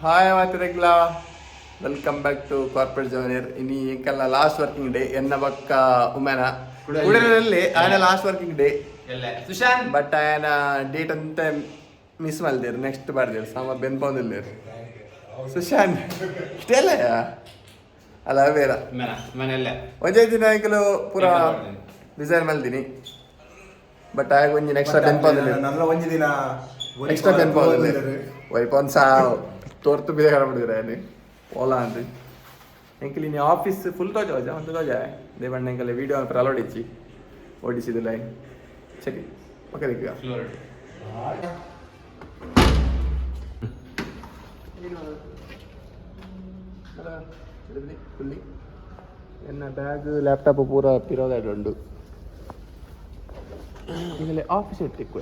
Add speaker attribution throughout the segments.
Speaker 1: Hi ಮಾತಿರೆಗ್ಲ welcome back to corporate junior ಇನಿ ಎಂಕಲ್ನ ಲಾಸ್ಟ್ ವರ್ಕಿಂಗ್ ಡೇ ಎನ್ನ ಬಕ್ಕ ಉಮೆನ ಕುಡಲಿನಲ್ಲಿ ಆಯನ last working day Sushant but ಆಯನ ಡೇಟ್ ಅಂತ ಮಿಸ್ ಮಾಡಿದೇರು ನೆಕ್ಸ್ಟ್ ಬರ್ದೇರು ಸಮ ಬೆನ್ಪೊಂದಿಲ್ಲೇರು ಸುಶಾಂತ್ ಇಷ್ಟೆಲ್ಲ ಅಲ್ಲ ಬೇರ ಒಂದೇ ದಿನ ಎಂಕಲು ಪೂರ ಡಿಸೈನ್ ಮಲ್ದಿನಿ ಬಟ್ ಆಗ ಒಂಜಿ ನೆಕ್ಸ್ಟ್ ಬೆನ್ಪೊಂದಿಲ್ಲ
Speaker 2: ಒಂಜಿ ದಿನ
Speaker 1: ಎಕ್ಸ್ಟ್ರಾ ಬೆನ್ಪೊಂದಿಲ್ಲ ವೈಪೊಂದು ಸಾ ತೋರ್ತು ಬೇಗ ಬಿಡಿದ್ರೆ ಅಲ್ಲಿ ಓಲಾ ಅಂತ ಎಂಕಲ್ ನೀ ಆಫೀಸ್ ಫುಲ್ ತೋಜ ಒಂದು ತೋಜ ದೇವಣ್ಣ ಎಂಕಲ್ ವಿಡಿಯೋ ಪರ ಅಲೋಡಿಚ್ಚಿ ಓಡಿಸಿದಿಲ್ಲ ಸರಿ ಓಕೆ ದಿಕ್ಕ ಫುಲ್ಲಿ ಎನ್ನ ಬ್ಯಾಗ್ ಲ್ಯಾಪ್ಟಾಪ್ ಪೂರ ಪಿರೋದಾಡು ಉಂಡು ಈಗಲೇ ಆಫೀಸ್ ಇಟ್ಟಿಕ್ಕು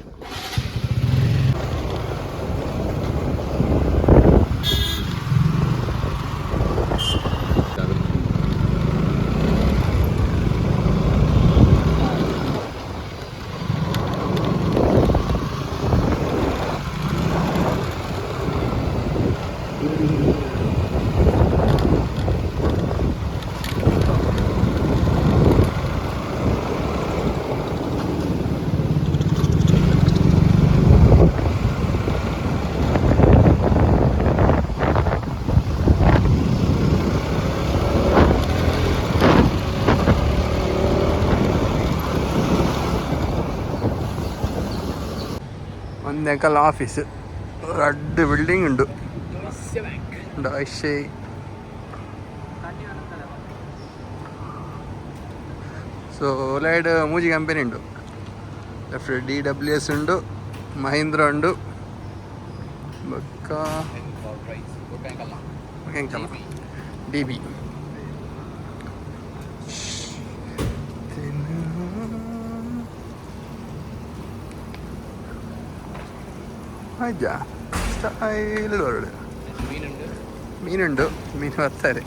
Speaker 1: ಒಂದೆಂಕಲ್ ಆಫೀಸ್ ರಡ್ಡ್ ಬಿಲ್ಡಿಂಗ್ ಉಂಡು ಡಾಯ್ಶೆ ಸೊ ಲೈಡ್ ಮೂಜಿ ಕಂಪನಿ ಉಂಡು ಲೆಫ್ಟ್ DWS ಉಂಡು ಮಹೀಂದ್ರ ಉಂಡು ಬೊಕ್ಕ DB ಹಾಜಾ ಸ್ಟೈಲ್ ಹೊರಡು ಮೀನುಂಡು ಮೀನು ಬರ್ತಾರೆ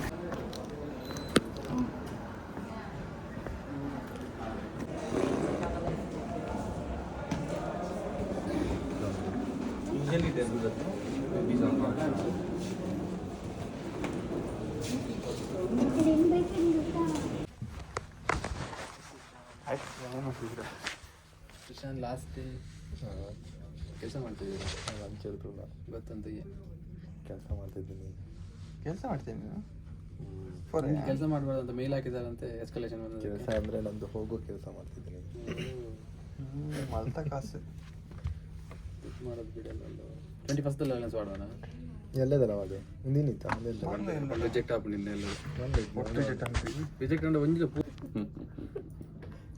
Speaker 3: ಲಾಸ್ಟ್ ಡೇ ಕೆಲಸ ಮಾಡ್ತಿದ್ದೀರಾ
Speaker 2: ಅಂಚಿರ್ತಲ್ಲ
Speaker 3: ಗೊತ್ತಂತ
Speaker 2: ಕೆಲಸ ಮಾಡ್ತಿದ್ದೀನಿ
Speaker 1: ಕೆಲಸ ಮಾಡ್ತೇನೆ ನೀನು
Speaker 3: ಕೆಲಸ ಮಾಡಬಾರ್ದು ಅಂತ ಮೇಲ್ ಹಾಕಿದಾರಂತೆ ಎಸ್ಕಲೇಷನ್
Speaker 2: ಕೆಲಸ ಅಂದರೆ ನಂದು ಹೋಗೋ ಕೆಲಸ ಮಾಡ್ತಿದ್ದೀನಿ
Speaker 1: ಮಲ್ತ ಕಾಸು
Speaker 3: ಮಾಡೋದು ಬಿಡಲ್ಲ 21st ಅಲೈನ್ಸ್ ಮಾಡೋಣ
Speaker 2: ಎಲ್ಲದಲ್ಲ ಅದು ಮುಂದಿನಿತ್ತ
Speaker 3: ರಿಜೆಕ್ಟ್ ಆಗ್ಬಿಟ್ಟಿಲ್ಲ ಎಲ್ಲ ರಿಜೆಕ್ಟ್ ಅಂದ್ರೆ ಒಂದಿಲ್ಲ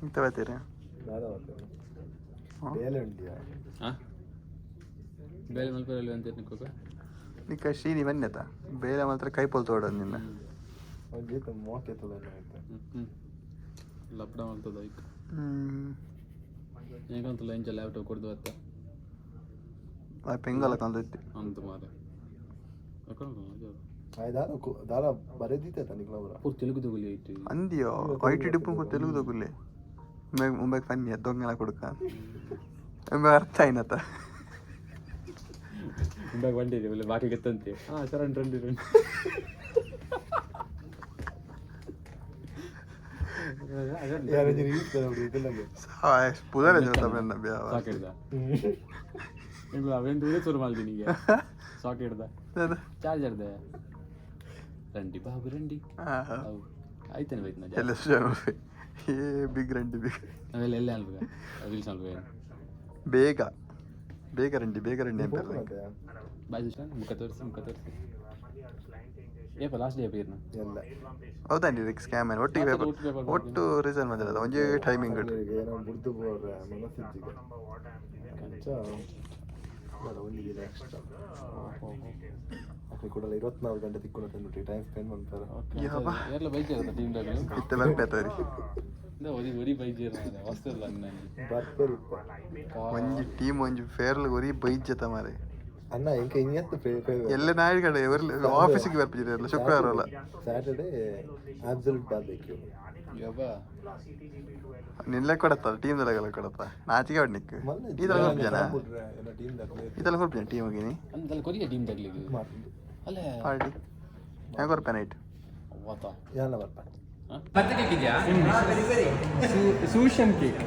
Speaker 1: ಇಂತ ಬರ್ತೀರಾ
Speaker 2: ಬೇಲೆ ಉಂಟಿಯಾ
Speaker 3: ಹಾಂ ಬೇಲೆ ಮಲ್ಪರಲ್ಲಿ ಅಂತ ನಿಕ್ಕೋಕ
Speaker 1: ನಿಕ್ಕ ಶ್ರೀನಿ ಬನ್ನೆತ ಬೇರೆ ಮಾತ್ರ ಕೈ ಪೊಲ್ ತೋಡೋದು ನಿನ್ನ
Speaker 2: ಒಂದು ಮೋಕೆ ತೊಗೊಂಡು
Speaker 3: ಲಪ್ಡ ಮಾಡ್ತದ ಆಯ್ತು ಹೇಗಂತಲ್ಲ ಇಂಚ ಲ್ಯಾಪ್ಟಾಪ್ ಕೊಡ್ದು ಅತ್ತ
Speaker 1: ಪೆಂಗಲ ಕಂದೈತಿ
Speaker 3: ಅಂತ ಮಾರೆ
Speaker 2: ದಾರ ಬರೆದಿತ್ತೆ ತನಿಗ್ಲವರ
Speaker 3: ಪೂರ್ ತೆಲುಗು ತಗೊಳ್ಳಿ ಐತಿ
Speaker 1: ಅಂದಿಯೋ ಐಟಿ ಡಿಪ್ಪು తెలుగు తగులే ముంబై పని దొంగల కొడుక ಅರ್ಥ ಆಯ್ನತ್ತ
Speaker 3: ಮುಂದಾಗ ಬಂದಿದೆ ಒಳ್ಳೆ ಬಾಕಿ ಗೆತ್ತಂತೆ ಹಾಂ ಸರ್ ರಂಡಿ ಅವೇನು ದೂರೇ ಶುರು ಮಾಡ್ತೀನಿ ಈಗ ಸಾಕ್ ಹಿಡ್ದ ಚಾರ್ಜರ್ದೆ ರಂಡಿ ಬಾಬು ರಂಡಿ ಆಯ್ತಾನೆ ಬೈತ್ ನಾ
Speaker 1: ಬಿಗ್ ರಂಡಿ ಬಿಗ್
Speaker 3: ನಾವೆಲ್ಲ ಎಲ್ಲ ಅಲ್ವಾಗ ರೀಲ್ಸ್ ಅಲ್ವ
Speaker 1: ಬೇಗ ಬೇಗ ರಂಡಿ ಅಂತ
Speaker 3: ಬಾಯ್ ಮುಖ ತೋರಿಸಿ ಏಪ ಲಾಸ್ಟ್ ಡೇ ಪೇರ್ನ
Speaker 2: ಎಲ್ಲ
Speaker 1: ಹೌದಾಂಡಿ ಇದಕ್ಕೆ ಸ್ಕ್ಯಾಮ್ ಏನು ಒಟ್ಟಿಗೆ ಒಟ್ಟು ರೀಸನ್ ಬಂದಿರೋದು ಒಂದೇ ಟೈಮಿಂಗ್
Speaker 2: ಏನೋ ಬುಡ್ದು ಬೋರ್ರೆ ಮನಸ್ಸಿಜ್ಜಿಗೆ ಕಂಚ ಒಂದು ದಿನ ಎಕ್ಸ್ಟ್ರಾ ಅಕ್ಕಿ ಕೂಡ 24 ಗಂಟೆ ತಿಕ್ಕೊಂಡು ತಂದ್ಬಿಟ್ಟು ಟೈಮ್ ಸ್ಪೆಂಡ್ ಮಾಡ್ತಾರೆ
Speaker 3: ಎಲ್ಲ ಬೈಕ್ ಇರುತ್ತೆ ಟೀಮ್ದಾಗ
Speaker 1: ಇತ್ತೆ ಬರ್ಪೇತರಿ
Speaker 3: ಒರಿ ಬೈಕ್ ವಸ್ತಲ್ಲ
Speaker 2: ಬರ್ತಾರೆ
Speaker 1: ಒಂಜಿ ಟೀಮ್ ಒಂಜಿ ಫೇರ್ಲ್ ಒರಿ ಬೈಜ್ಜತ ಮಾರೆ
Speaker 2: ಅಣ್ಣ ಇಂಕ ಇನ್ನೆತ್ತು
Speaker 1: ಎಲ್ಲ ನಾಯಿ ಕಡೆ ಆಫೀಸಿಗೆ ಬರ್ಪಿದ್ದೀರಲ್ಲ ಶುಕ್ರವಾರ ಅಲ್ಲ
Speaker 2: ಸ್ಯಾಟರ್ಡೇ ಆಬ್ಸಲ್ಯೂಟ್ ಬಾರ್ಬೆಕ್ಯೂ
Speaker 1: ನಿನ್ನೆ ಕೊಡತ್ತಲ್ಲ ಟೀಮ್ದೆಲ್ಲ ಕೊಡತ್ತ ನಾಚಿಕೆ ಹೊಡ್ನಿಕ್ ಇದೆಲ್ಲ ಸ್ವಲ್ಪ ಜನ ಇದೆಲ್ಲ ಸ್ವಲ್ಪ ಜನ ಟೀಮ್ ಹೋಗಿನಿ
Speaker 3: ಕೊರಿಯ ಟೀಮ್ ತಗ್ಲಿಗೆ ಅಲ್ಲೇ
Speaker 1: ಪಾರ್ಟಿ ಹೆಂಗೆ ರೂಪಾಯಿ ನೈಟ್
Speaker 3: ಅವತ್ತ
Speaker 2: ಯಾನ ಬರ್ಪ
Speaker 3: ಮತ್ತೆ ಕೇಕ್ ಇದೆಯಾ ಸೂಷನ್ ಕೇಕ್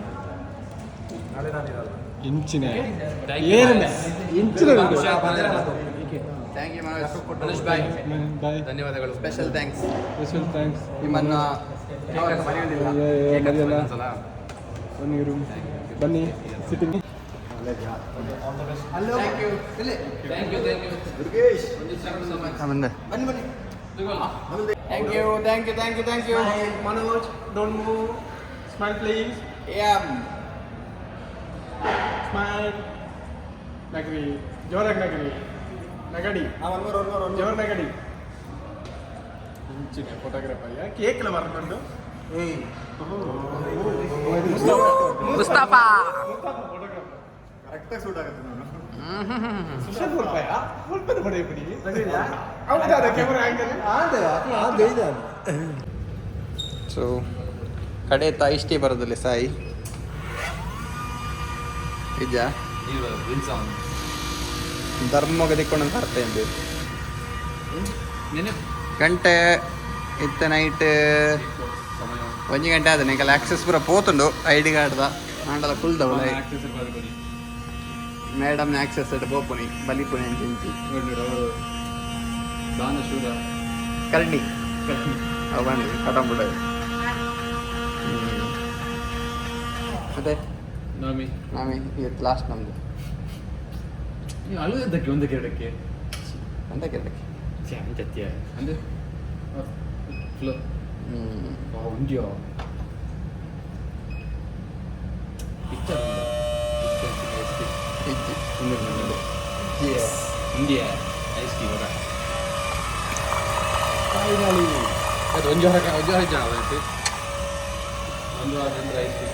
Speaker 3: ಇಂಚಿನ ಇಂಚಿನ
Speaker 1: thank you Manoj bye
Speaker 3: bye
Speaker 1: ಧನ್ಯವಾದಗಳು ಸ್ಪೆಷಲ್ ಥ್ಯಾಂಕ್ಸ್
Speaker 3: ಥ್ಯಾಂಕ್ಸ್
Speaker 1: ನಿಮ್ಮನ್ನು ಮರೆಯುವುದಿಲ್ಲ
Speaker 3: ಬನ್ನಿ ರೂಮ್ ಬನ್ನಿ sitting
Speaker 1: thank you
Speaker 3: Manoj, don't move. Smile, please. Smile. Nagri. Jorak Nagri. Nagadi. Jor Nagadi. Inchine photographer. Yeah, cake la marಕೊಂಡು.
Speaker 1: ಮುಸ್ತಫಾ
Speaker 2: ಕರೆಕ್ಟಾಗಿ ಸೂಟ್ ಆಗುತ್ತೆ ನಾನು
Speaker 3: ಸುಶಾಂತ್ ರೂಪಾಯ ರೂಪಾಯಿ ಬಡ ಬಿಡಿ ಅವನ ಕ್ಯಾಮೆರಾ ಆಂಗಲ್
Speaker 1: ಸೊ ಕಡೆ ಇಷ್ಟೇ ಬರೋದಿಲ್ಲ ಸಾಯಿ ನಿಜ ಧರ್ಮಕ್ಕೆ ದಿಕ್ಕೊಂಡು ಅರ್ಥ ಎಂದು ಗಂಟೆ ಇತ್ತ ನೈಟ್ 1 ಗಂಟೆ ಆದ ನಿಂಗೆ ಆಕ್ಸೆಸ್ ಪೂರ ಪೋತುಂಡು ಐ ಡಿ ಕಾರ್ಡ್ದ ಆಂಡಲ ಫುಲ್ ದವಳ ಮೇಡಮ್ನ ಆಕ್ಸೆಸ್ ಅಟ್ ಬೋಪುನಿ ಬಲಿಪುನಿ ಅಂತ ಕರ್ಣಿ ಅವು ಬಂದು ಕಟಂಬಿಡ ಮತ್ತೆ
Speaker 3: ನಾಮಿ
Speaker 1: ಇವತ್ತು ಲಾಸ್ಟ್ ನಮ್ಮದು
Speaker 3: ನೀವು ಅಳುವುದಕ್ಕೆ ಒಂದಕ್ಕೆ ಎರಡಕ್ಕೆ
Speaker 1: ಅಂತ ಕೇಳಕ್ಕೆ
Speaker 3: ಅಂತ್ಯ ಅಂದರೆ flow India picture India ice tea ಬರ ಅದು ಒಂದು ಜನ ಒಂದು ವಾರ ನಂತರ ಐಸ್ ಟೀ